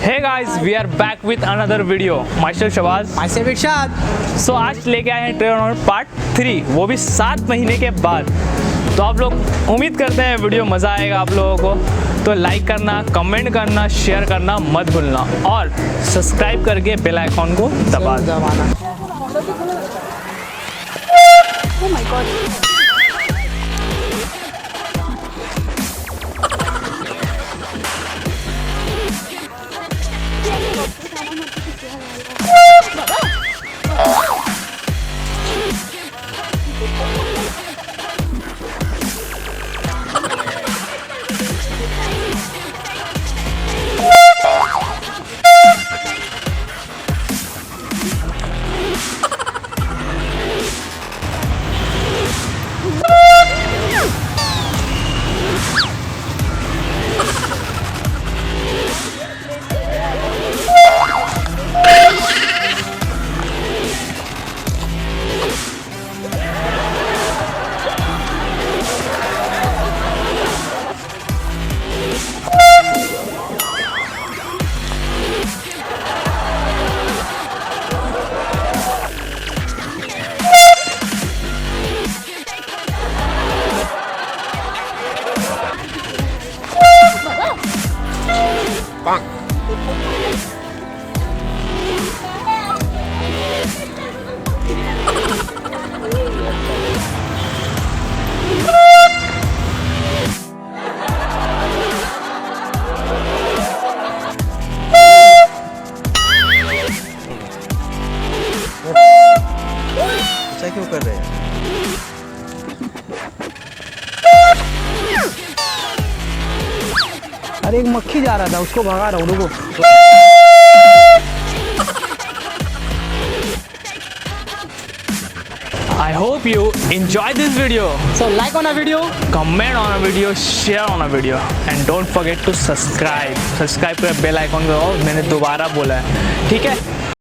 Hey guys, we are back with another video. Myself Shabaz. Myself Irshad. So आज लेके आए हैं trailer part 3, वो भी 7 महीने के बाद। तो आप लोग उम्मीद करते हैं वीडियो मज़ा आएगा आप लोगों को। तो लाइक करना, कमेंट करना, शेयर करना मत भूलना और सब्सक्राइब करके बेल आइकॉन को दबा दबाना। Oh my god. ऐसा क्यों कर रहे हैं? अरे एक मक्खी जा रहा था, उसको भगा रहा हूँ, रुको। I hope you enjoy this video. So like on a video, Comment on a video, share on a video and don't forget to subscribe. Subscribe कर बेल आइकॉन को, मैंने दोबारा बोला है, ठीक है?